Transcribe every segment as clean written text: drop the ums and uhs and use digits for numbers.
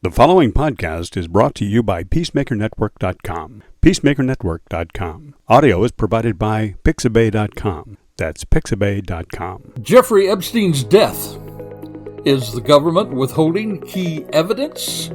The following podcast is brought to you by PeacemakerNetwork.com. PeacemakerNetwork.com. Audio is provided by Pixabay.com. That's Pixabay.com. Jeffrey Epstein's death. Is the government withholding key evidence?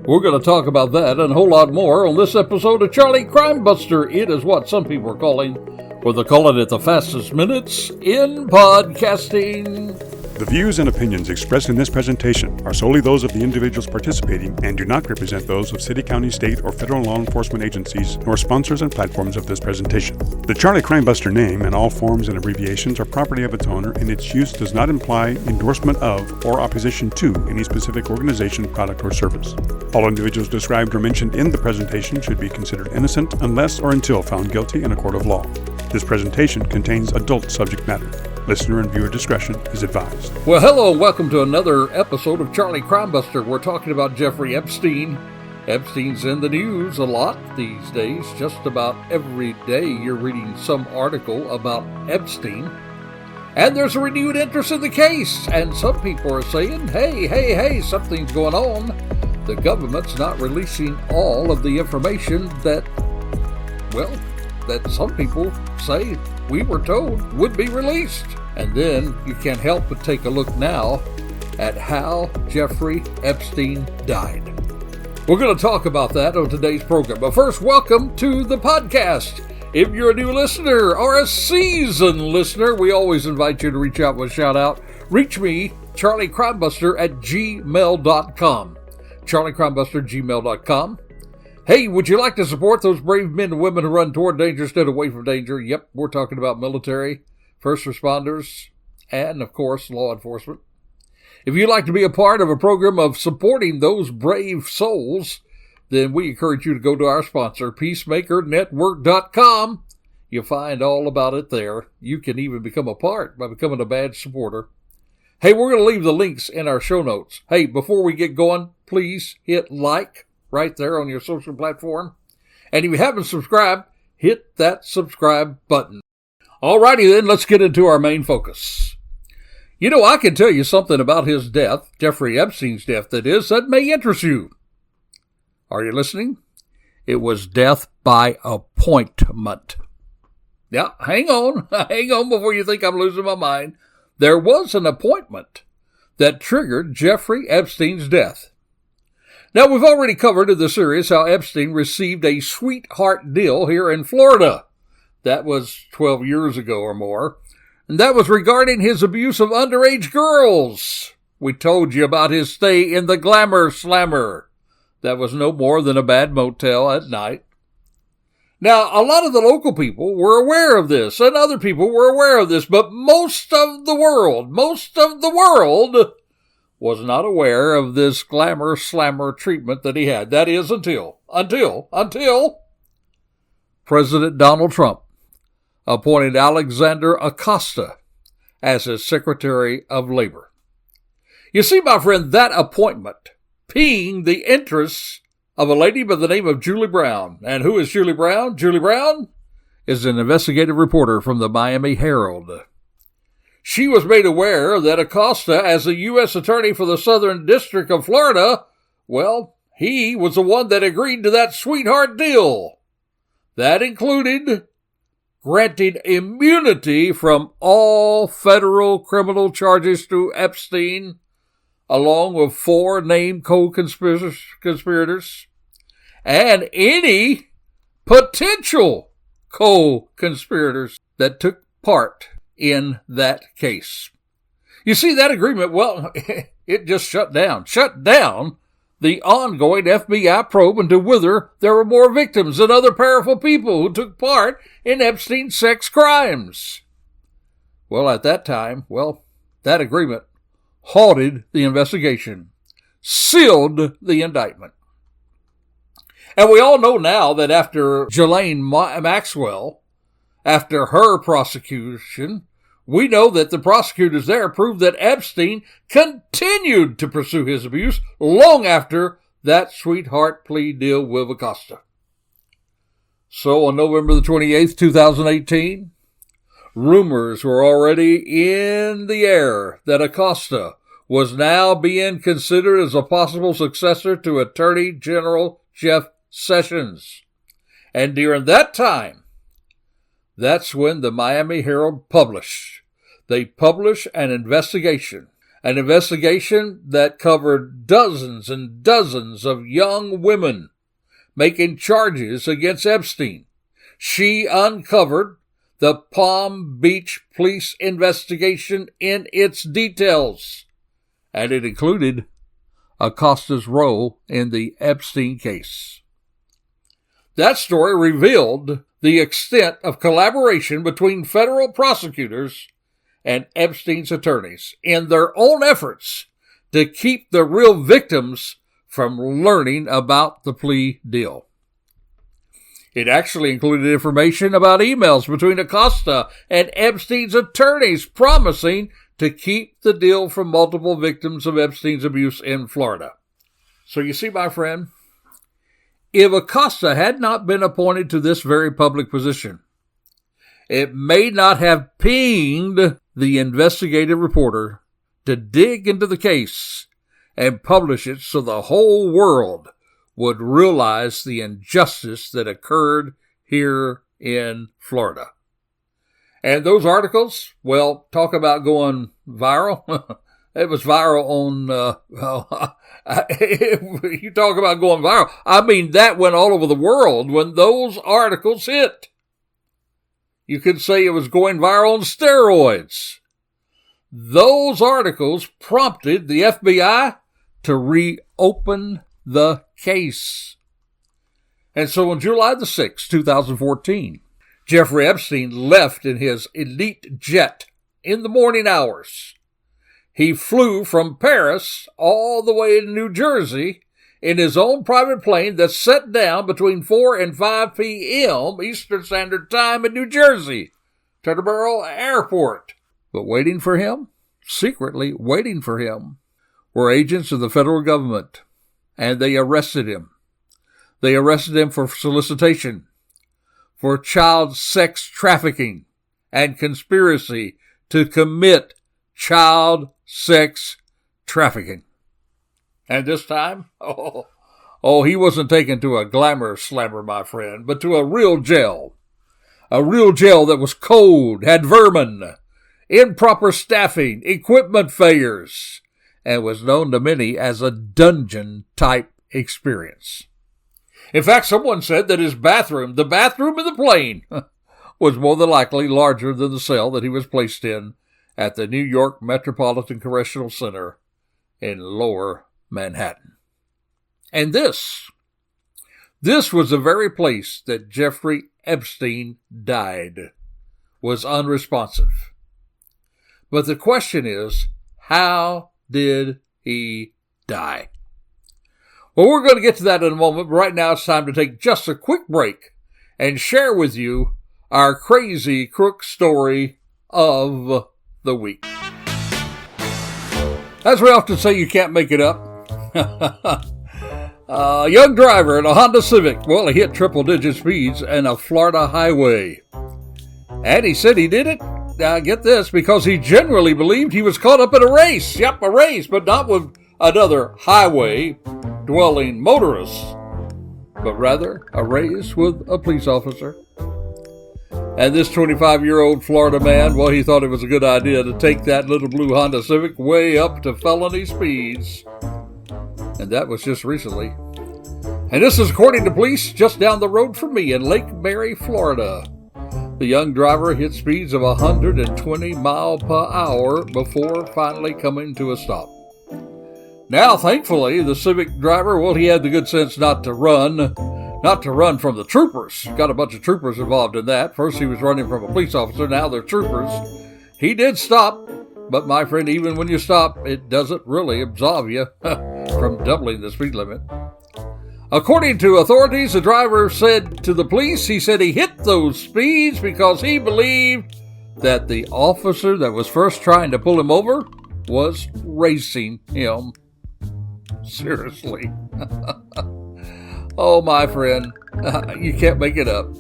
We're going to talk about that and a whole lot more on this episode of Charlie Crimebuster. It is what some people are calling, or they're calling it, the fastest minutes in podcasting. The views and opinions expressed in this presentation are solely those of the individuals participating and do not represent those of city, county, state, or federal law enforcement agencies, nor sponsors and platforms of this presentation. The Charlie Crimebuster name and all forms and abbreviations are property of its owner, and its use does not imply endorsement of or opposition to any specific organization, product, or service. All individuals described or mentioned in the presentation should be considered innocent unless or until found guilty in a court of law. This presentation contains adult subject matter. Listener and viewer discretion is advised. Well, hello and welcome to another episode of Charlie Crimebuster. We're talking about Jeffrey Espstin. Epstein's in the news a lot these days. Just about every day you're reading some article about Epstein. And there's a renewed interest in the case. And some people are saying, hey, something's going on. The government's not releasing all of the information that some people say we were told would be released. And then you can't help but take a look now at how Jeffrey Espstin died. We're going to talk about that on today's program. But first, welcome to the podcast. If you're a new listener or a seasoned listener, we always invite you to reach out with a shout out. Reach me, Charlie Crimebuster at gmail.com. CharlieCrimebuster@gmail.com. Hey, would you like to support those brave men and women who run toward danger instead of away from danger? Yep, we're talking about military, first responders, and, of course, law enforcement. If you'd like to be a part of a program of supporting those brave souls, then we encourage you to go to our sponsor, PeacemakerNetwork.com. You'll find all about it there. You can even become a part by becoming a badge supporter. Hey, we're going to leave the links in our show notes. Hey, before we get going, please hit like right there on your social platform. And if you haven't subscribed, hit that subscribe button. Alrighty then, let's get into our main focus. You know, I can tell you something about his death, Jeffrey Epstein's death that is, that may interest you. Are you listening? It was death by appointment. Yeah, hang on before you think I'm losing my mind. There was an appointment that triggered Jeffrey Epstein's death. Now, we've already covered in the series how Epstein received a sweetheart deal here in Florida. That was 12 years ago or more. And that was regarding his abuse of underage girls. We told you about his stay in the Glamour Slammer. That was no more than a bad motel at night. Now, a lot of the local people were aware of this, and other people were aware of this, but most of the world was not aware of this Glamour Slammer treatment that he had. That is until President Donald Trump appointed Alexander Acosta as his Secretary of Labor. You see, my friend, that appointment piqued the interests of a lady by the name of Julie Brown. And who is Julie Brown? Julie Brown is an investigative reporter from the Miami Herald. She was made aware that Acosta, as a U.S. attorney for the Southern District of Florida, well, he was the one that agreed to that sweetheart deal. That included granting immunity from all federal criminal charges to Epstein, along with 4 named co-conspirators, and any potential co-conspirators that took part in that case. You see, that agreement, well, it just shut down the ongoing FBI probe into whether there were more victims and other powerful people who took part in Epstein's sex crimes. Well, at that time, that agreement halted the investigation, sealed the indictment. And we all know now that after Ghislaine Maxwell, after her prosecution, we know that the prosecutors there proved that Epstein continued to pursue his abuse long after that sweetheart plea deal with Acosta. So on November the 28th, 2018, rumors were already in the air that Acosta was now being considered as a possible successor to Attorney General Jeff Sessions. And during that time, that's when the Miami Herald published. They published an investigation that covered dozens and dozens of young women making charges against Epstein. She uncovered the Palm Beach police investigation in its details, and it included Acosta's role in the Epstein case. That story revealed the extent of collaboration between federal prosecutors and Epstein's attorneys in their own efforts to keep the real victims from learning about the plea deal. It actually included information about emails between Acosta and Epstein's attorneys promising to keep the deal from multiple victims of Epstein's abuse in Florida. So you see, my friend, if Acosta had not been appointed to this very public position, it may not have pinged the investigative reporter to dig into the case and publish it so the whole world would realize the injustice that occurred here in Florida. And those articles, well, talk about going viral. It was viral on, you talk about going viral. I mean, that went all over the world when those articles hit. You could say it was going viral on steroids. Those articles prompted the FBI to reopen the case. And so on July the 6th, 2014, Jeffrey Espstin left in his elite jet in the morning hours. He flew from Paris all the way to New Jersey in his own private plane that set down between 4 and 5 p.m. Eastern Standard Time in New Jersey, Teterboro Airport. But waiting for him, secretly waiting for him, were agents of the federal government, and they arrested him. They arrested him for solicitation, for child sex trafficking, and conspiracy to commit child sex trafficking. And this time, he wasn't taken to a glamour slammer, my friend, but to a real jail. A real jail that was cold, had vermin, improper staffing, equipment failures, and was known to many as a dungeon-type experience. In fact, someone said that his bathroom, the bathroom in the plane, was more than likely larger than the cell that he was placed in at the New York Metropolitan Correctional Center in Lower Manhattan. And this was the very place that Jeffrey Espstin died, was unresponsive. But the question is, how did he die? Well, we're going to get to that in a moment, but right now it's time to take just a quick break and share with you our crazy crook story of the week. As we often say, you can't make it up. A young driver in a Honda Civic, well, he hit triple-digit speeds in a Florida highway. And he said he did it, get this, because he genuinely believed he was caught up in a race. Yep, a race, but not with another highway-dwelling motorist, but rather a race with a police officer. And this 25-year-old Florida man, well, he thought it was a good idea to take that little blue Honda Civic way up to felony speeds. And that was just recently. And this is according to police just down the road from me in Lake Mary, Florida. The young driver hit speeds of 120 miles per hour before finally coming to a stop. Now, thankfully, the Civic driver, well, he had the good sense not to run from the troopers. Got a bunch of troopers involved in that. First he was running from a police officer, now they're troopers. He did stop, but my friend, even when you stop, it doesn't really absolve you from doubling the speed limit. According to authorities, the driver said to the police, he said he hit those speeds because he believed that the officer that was first trying to pull him over was racing him. Seriously. Oh, my friend, you can't make it up.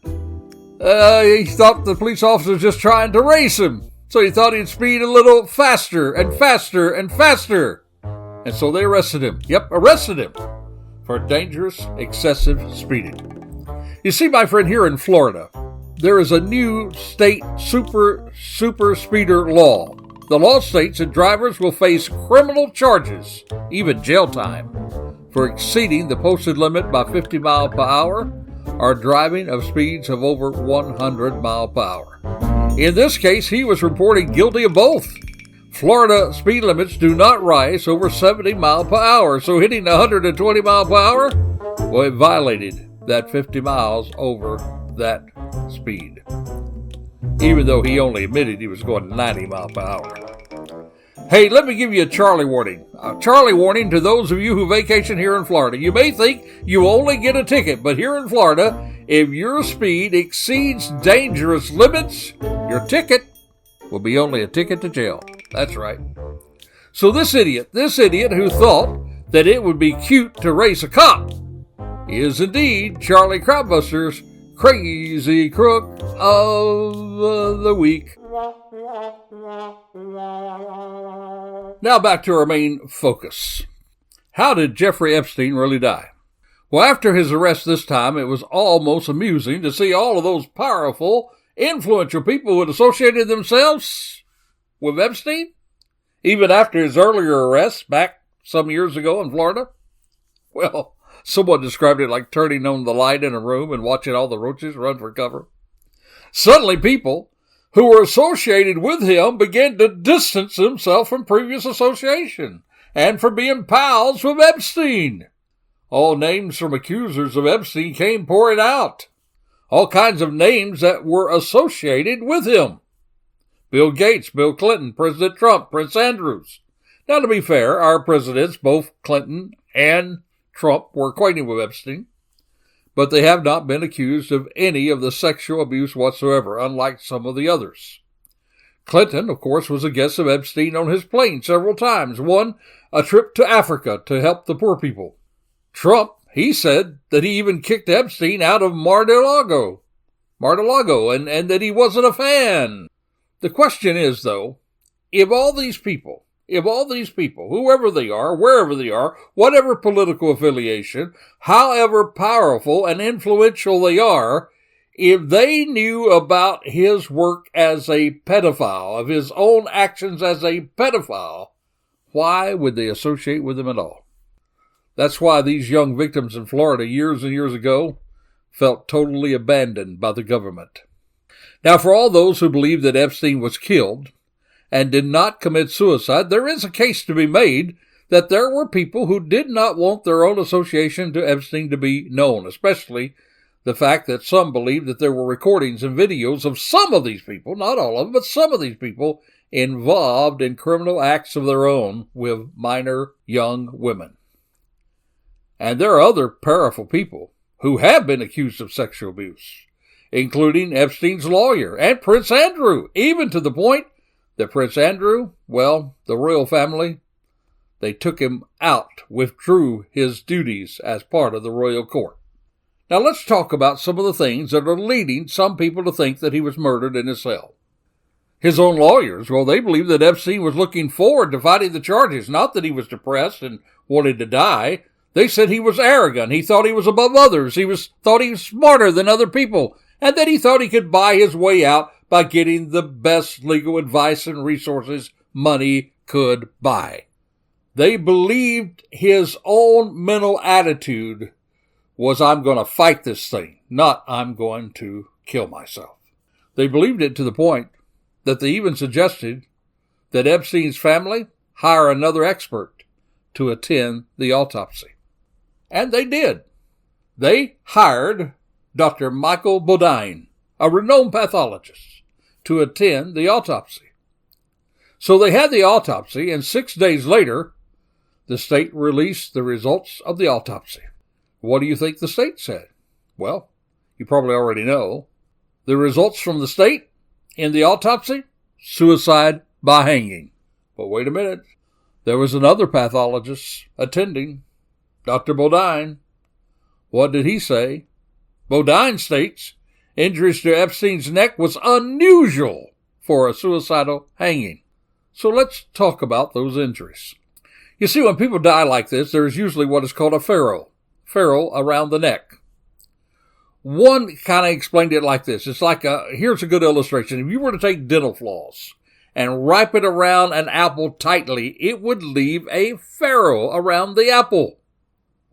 He thought the police officer was just trying to race him. So he thought he'd speed a little faster and faster and faster. And so they arrested him. Yep, arrested him for dangerous, excessive speeding. You see, my friend, here in Florida, there is a new state super speeder law. The law states that drivers will face criminal charges, even jail time, for exceeding the posted limit by 50 miles per hour or driving of speeds of over 100 miles per hour. In this case, he was reported guilty of both. Florida speed limits do not rise over 70 miles per hour, so hitting 120 miles per hour, well, it violated that 50 miles over that speed, even though he only admitted he was going 90 miles per hour. Hey, let me give you a Charlie warning. A Charlie warning to those of you who vacation here in Florida. You may think you only get a ticket, but here in Florida, if your speed exceeds dangerous limits, your ticket will be only a ticket to jail. That's right. So this idiot who thought that it would be cute to race a cop is indeed Charlie Crimebuster's Crazy Crook of the Week. Now back to our main focus. How did Jeffrey Espstin really die? Well, after his arrest this time, it was almost amusing to see all of those powerful, influential people who had associated themselves with Epstein, even after his earlier arrest back some years ago in Florida. Well, someone described it like turning on the light in a room and watching all the roaches run for cover. Suddenly, people who were associated with him began to distance themselves from previous association and from being pals with Epstein. All names from accusers of Epstein came pouring out. All kinds of names that were associated with him. Bill Gates, Bill Clinton, President Trump, Prince Andrews. Now, to be fair, our presidents, both Clinton and Trump, were acquainted with Epstein, but they have not been accused of any of the sexual abuse whatsoever, unlike some of the others. Clinton, of course, was a guest of Epstein on his plane several times, one a trip to Africa to help the poor people. Trump, he said that he even kicked Epstein out of Mar-a-Lago, and that he wasn't a fan. The question is, though, if all these people, whoever they are, wherever they are, whatever political affiliation, however powerful and influential they are, if they knew about his work as a pedophile, of his own actions as a pedophile, why would they associate with him at all? That's why these young victims in Florida years and years ago felt totally abandoned by the government. Now, for all those who believe that Epstein was killed and did not commit suicide, there is a case to be made that there were people who did not want their own association to Epstein to be known, especially the fact that some believe that there were recordings and videos of some of these people, not all of them, but some of these people involved in criminal acts of their own with minor young women. And there are other powerful people who have been accused of sexual abuse, including Epstein's lawyer and Prince Andrew, even to the point that Prince Andrew, well, the royal family, they took him out, withdrew his duties as part of the royal court. Now let's talk about some of the things that are leading some people to think that he was murdered in his cell. His own lawyers, well, they believe that Epstein was looking forward to fighting the charges, not that he was depressed and wanted to die. They said he was arrogant. He thought he was above others. Thought he was smarter than other people, and that he thought he could buy his way out by getting the best legal advice and resources money could buy. They believed his own mental attitude was, I'm going to fight this thing, not I'm going to kill myself. They believed it to the point that they even suggested that Epstein's family hire another expert to attend the autopsy. And they did. They hired Dr. Michael Bodine, a renowned pathologist, to attend the autopsy. So they had the autopsy, and 6 days later, the state released the results of the autopsy. What do you think the state said? Well, you probably already know. The results from the state in the autopsy? Suicide by hanging. But wait a minute. There was another pathologist attending, Dr. Bodine. What did he say? Bodine states injuries to Epstein's neck was unusual for a suicidal hanging. So let's talk about those injuries. You see, when people die like this, there's usually what is called a ferrule around the neck. One kind of explained it like this. It's like here's a good illustration. If you were to take dental floss and wrap it around an apple tightly, it would leave a ferrule around the apple.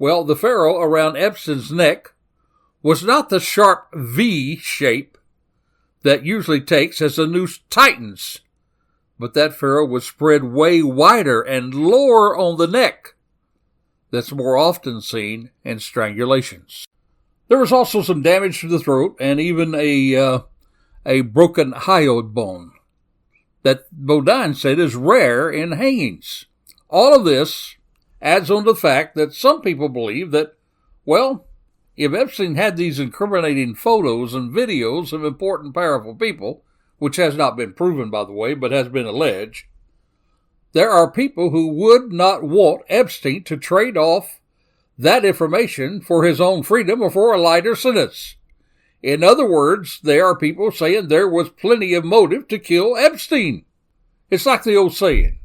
Well, the ferrule around Epstein's neck was not the sharp V shape that usually takes as the noose tightens, but that ferrule was spread way wider and lower on the neck. That's more often seen in strangulations. There was also some damage to the throat and even a broken hyoid bone that Bodine said is rare in hangings. All of this adds on to the fact that some people believe that, well, if Epstein had these incriminating photos and videos of important, powerful people, which has not been proven, by the way, but has been alleged, there are people who would not want Epstein to trade off that information for his own freedom or for a lighter sentence. In other words, there are people saying there was plenty of motive to kill Epstein. It's like the old saying,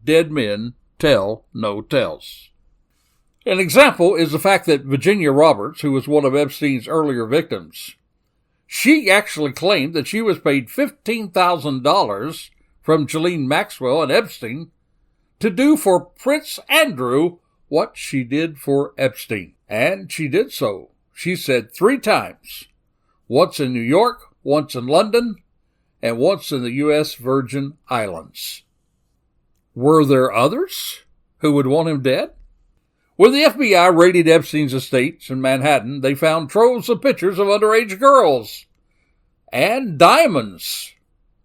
dead men tell no tales. An example is the fact that Virginia Roberts, who was one of Epstein's earlier victims, she actually claimed that she was paid $15,000 from Ghislaine Maxwell and Epstein to do for Prince Andrew what she did for Epstein. And she did so, she said 3 times, once in New York, once in London, and once in the U.S. Virgin Islands. Were there others who would want him dead? When the FBI raided Epstein's estates in Manhattan, they found troves of pictures of underage girls and diamonds.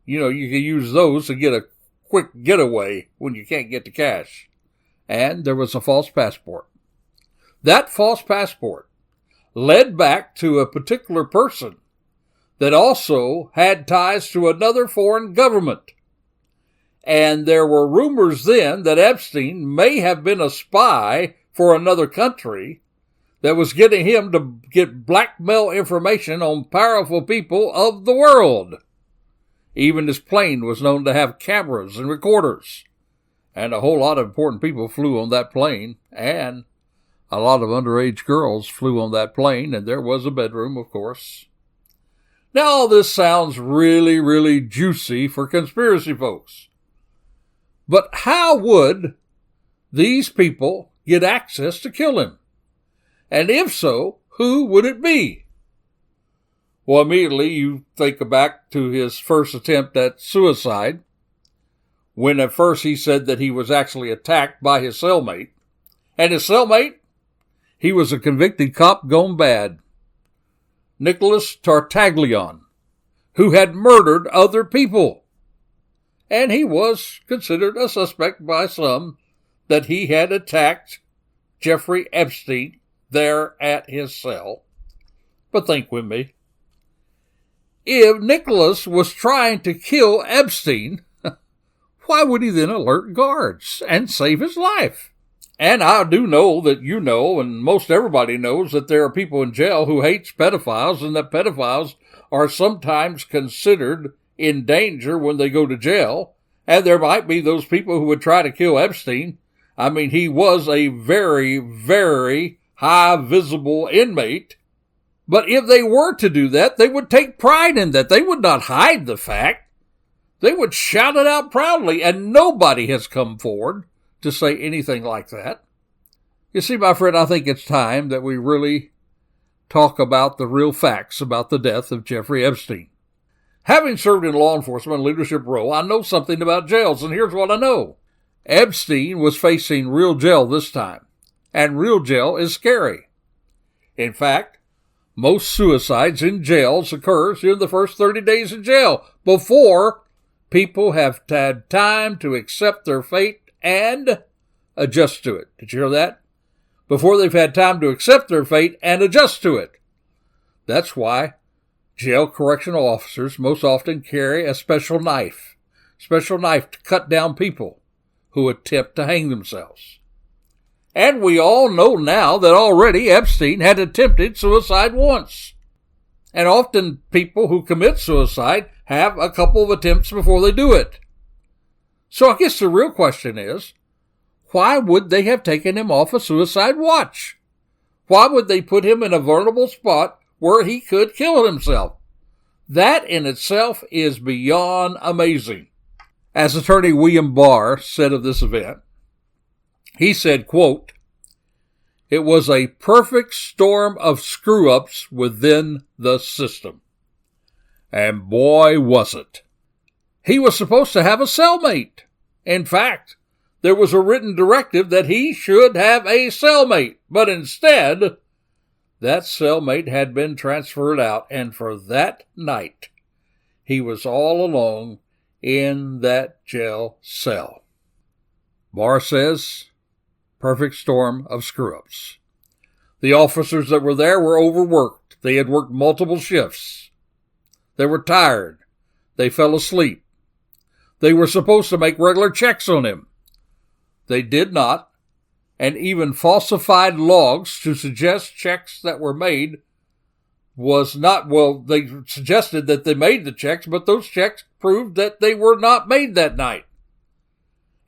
You know, you can use those to get a quick getaway when you can't get the cash. And there was a false passport. That false passport led back to a particular person that also had ties to another foreign government. And there were rumors then that Epstein may have been a spy for another country that was getting him to get blackmail information on powerful people of the world. Even his plane was known to have cameras and recorders. And a whole lot of important people flew on that plane, and a lot of underage girls flew on that plane, and there was a bedroom, of course. Now, all this sounds really, really juicy for conspiracy folks. But how would these people get access to kill him? And if so, who would it be? Well, immediately you think back to his first attempt at suicide, when at first he said that he was actually attacked by his cellmate. And his cellmate, he was a convicted cop gone bad, Nicholas Tartaglione, who had murdered other people. And he was considered a suspect by some that he had attacked Jeffrey Espstin there at his cell. But think with me. If Nicholas was trying to kill Epstein, why would he then alert guards and save his life? And I do know that you know, and most everybody knows, that there are people in jail who hate pedophiles, and that pedophiles are sometimes considered in danger when they go to jail. And there might be those people who would try to kill Epstein. I mean, he was a very, very high visible inmate. But if they were to do that, they would take pride in that. They would not hide the fact. They would shout it out proudly, and nobody has come forward to say anything like that. You see, my friend, I think it's time that we really talk about the real facts about the death of Jeffrey Espstin. Having served in law enforcement and leadership role, I know something about jails, and here's what I know. Epstein was facing real jail this time, and real jail is scary. In fact, most suicides in jails occurs in the first 30 days in jail, before people have had time to accept their fate and adjust to it. Did you hear that? Before they've had time to accept their fate and adjust to it. That's why jail correctional officers most often carry a special knife to cut down people who attempt to hang themselves. And we all know now that already Epstein had attempted suicide once. And often people who commit suicide have a couple of attempts before they do it. So I guess the real question is, why would they have taken him off a suicide watch? Why would they put him in a vulnerable spot where he could kill himself? That in itself is beyond amazing. As attorney William Barr said of this event, he said, quote, "It was a perfect storm of screw-ups within the system." And boy, was it. He was supposed to have a cellmate. In fact, there was a written directive that he should have a cellmate, but instead, that cellmate had been transferred out, and for that night, he was all alone in that jail cell. Barr says, perfect storm of screw-ups. The officers that were there were overworked. They had worked multiple shifts. They were tired. They fell asleep. They were supposed to make regular checks on him. They did not, and even falsified logs to suggest checks that were made was not, well, they suggested that they made the checks, but those checks proved that they were not made that night.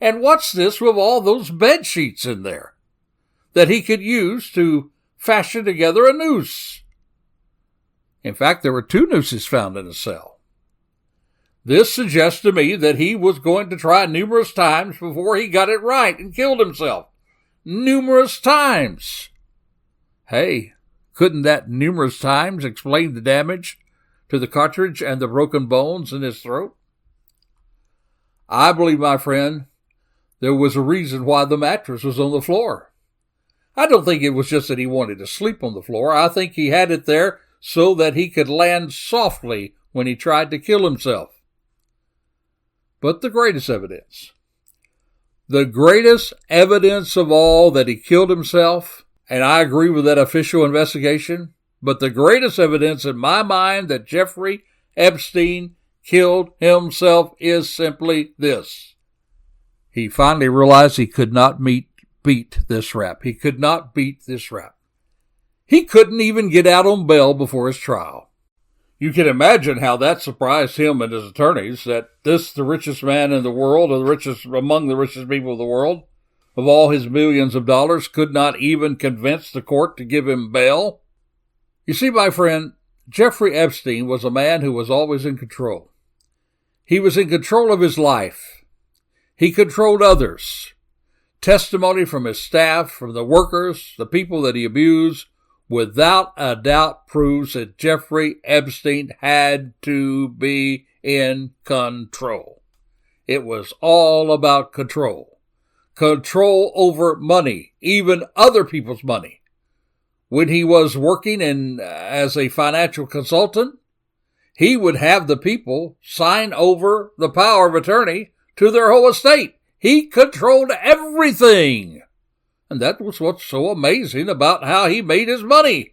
And what's this with all those bed sheets in there that he could use to fashion together a noose? In fact, there were 2 nooses found in the cell. This suggests to me that he was going to try numerous times before he got it right and killed himself. Numerous times. Hey, couldn't that numerous times explain the damage to the cartridge and the broken bones in his throat? I believe, my friend, there was a reason why the mattress was on the floor. I don't think it was just that he wanted to sleep on the floor. I think he had it there so that he could land softly when he tried to kill himself. But the greatest evidence of all that he killed himself, and I agree with that official investigation, but the greatest evidence in my mind that Jeffrey Epstein killed himself is simply this. He finally realized he could not beat this rap. He could not beat this rap. He couldn't even get out on bail before his trial. You can imagine how that surprised him and his attorneys, that this, the richest man in the world, or among the richest people of the world, of all his millions of dollars, could not even convince the court to give him bail. You see, my friend, Jeffrey Espstin was a man who was always in control. He was in control of his life. He controlled others. Testimony from his staff, from the workers, the people that he abused, without a doubt proves that Jeffrey Espstin had to be in control. It was all about control. Control over money, even other people's money. When he was working as a financial consultant, he would have the people sign over the power of attorney to their whole estate. He controlled everything. And that was what's so amazing about how he made his money.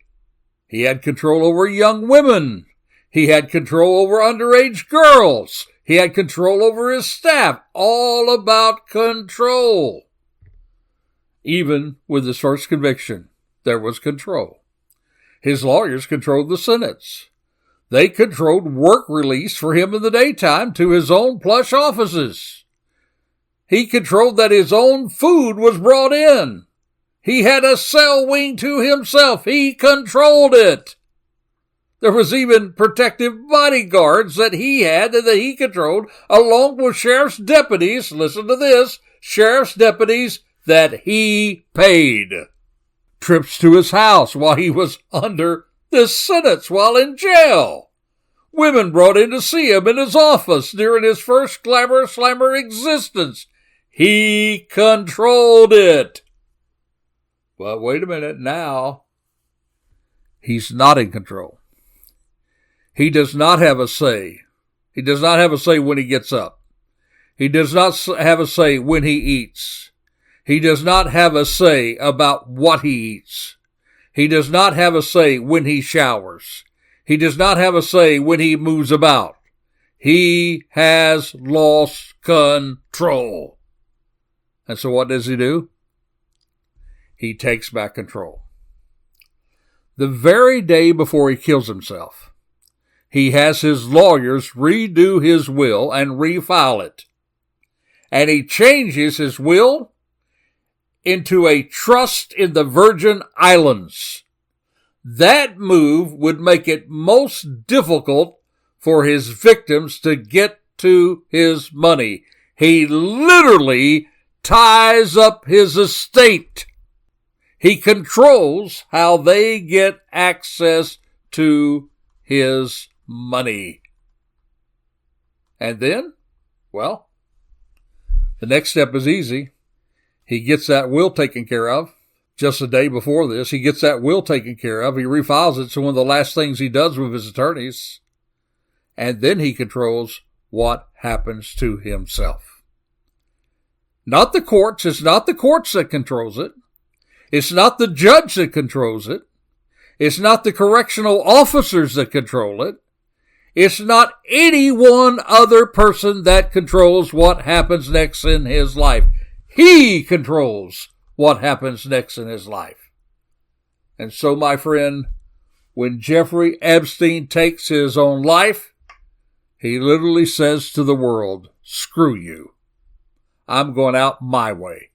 He had control over young women. He had control over underage girls. He had control over his staff. All about control. Even with his first conviction, there was control. His lawyers controlled the sentence. They controlled work release for him in the daytime to his own plush offices. He controlled that his own food was brought in. He had a cell wing to himself. He controlled it. There was even protective bodyguards that he had and that he controlled, along with sheriff's deputies, listen to this, sheriff's deputies that he paid. Trips to his house while he was under this sentence, while in jail. Women brought in to see him in his office during his first glamour slammer existence. He controlled it. But wait a minute, now he's not in control. He does not have a say. He does not have a say when he gets up. He does not have a say when he eats. He does not have a say about what he eats. He does not have a say when he showers. He does not have a say when he moves about. He has lost control. And so what does he do? He takes back control. The very day before he kills himself, he has his lawyers redo his will and refile it. And he changes his will into a trust in the Virgin Islands. That move would make it most difficult for his victims to get to his money. He literally ties up his estate. He controls how they get access to his money. And then, well, the next step is easy. He gets that will taken care of. Just a day before this, he gets that will taken care of. He refiles it. So one of the last things he does with his attorneys, and then he controls what happens to himself. Not the courts. It's not the courts that controls it. It's not the judge that controls it. It's not the correctional officers that control it. It's not any one other person that controls what happens next in his life. He controls what happens next in his life. And so, my friend, when Jeffrey Epstein takes his own life, he literally says to the world, screw you. I'm going out my way.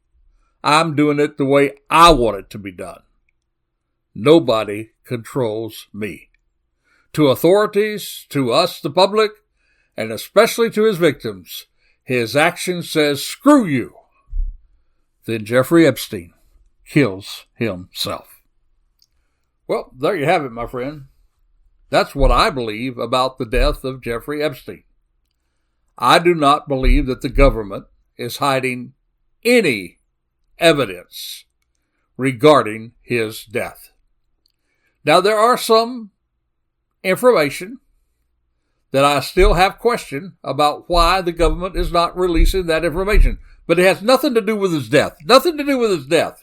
I'm doing it the way I want it to be done. Nobody controls me. To authorities, to us, the public, and especially to his victims, his action says, screw you. Then Jeffrey Epstein kills himself. Well, there you have it, my friend. That's what I believe about the death of Jeffrey Epstein. I do not believe that the government is hiding any evidence regarding his death. Now, there are some information that I still have question about why the government is not releasing that information. But it has nothing to do with his death. Nothing to do with his death.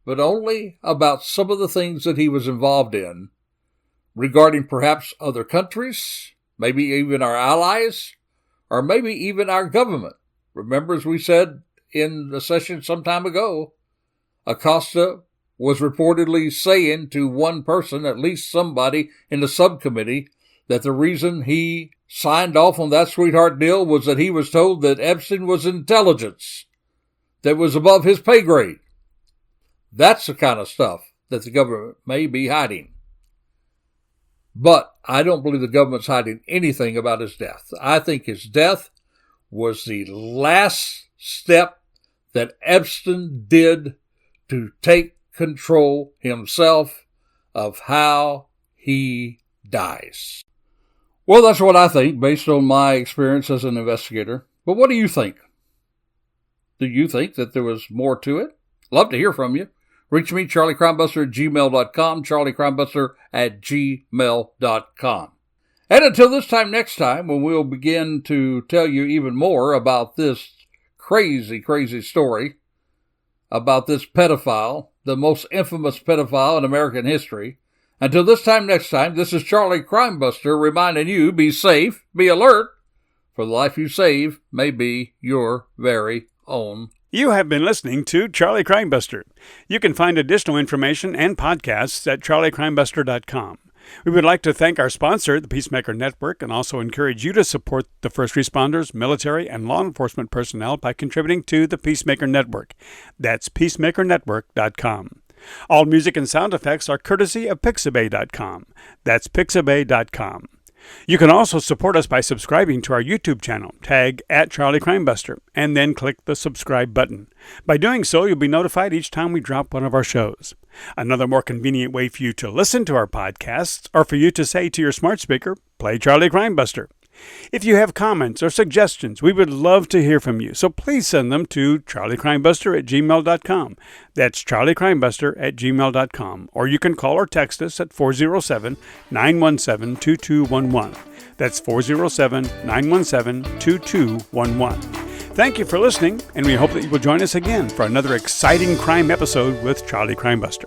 But only about some of the things that he was involved in regarding perhaps other countries, maybe even our allies, or maybe even our government. Remember, as we said in the session some time ago, Acosta was reportedly saying to one person, at least somebody in the subcommittee, that the reason he signed off on that sweetheart deal was that he was told that Epstein was intelligence that was above his pay grade. That's the kind of stuff that the government may be hiding. But I don't believe the government's hiding anything about his death. I think his death was the last step that Epstein did to take control himself of how he dies. Well, that's what I think based on my experience as an investigator. But what do you think? Do you think that there was more to it? Love to hear from you. Reach me, charliecrimebuster@gmail.com, charliecrimebuster@gmail.com. And until this time next time, when we'll begin to tell you even more about this crazy, crazy story about this pedophile, the most infamous pedophile in American history. Until this time next time, this is Charlie Crimebuster reminding you, be safe, be alert, for the life you save may be your very own. You have been listening to Charlie Crimebuster. You can find additional information and podcasts at charliecrimebuster.com. We would like to thank our sponsor, the Peacemaker Network, and also encourage you to support the first responders, military, and law enforcement personnel by contributing to the Peacemaker Network. That's peacemakernetwork.com. All music and sound effects are courtesy of Pixabay.com. That's Pixabay.com. You can also support us by subscribing to our YouTube channel, tag @CharlieCrimebuster, and then click the subscribe button. By doing so, you'll be notified each time we drop one of our shows. Another more convenient way for you to listen to our podcasts, or for you to say to your smart speaker, play Charlie Crimebuster. If you have comments or suggestions, we would love to hear from you, so please send them to charliecrimebuster@gmail.com. That's charliecrimebuster@gmail.com. Or you can call or text us at 407-917-2211. That's 407-917-2211. Thank you for listening, and we hope that you will join us again for another exciting crime episode with Charlie Crimebuster.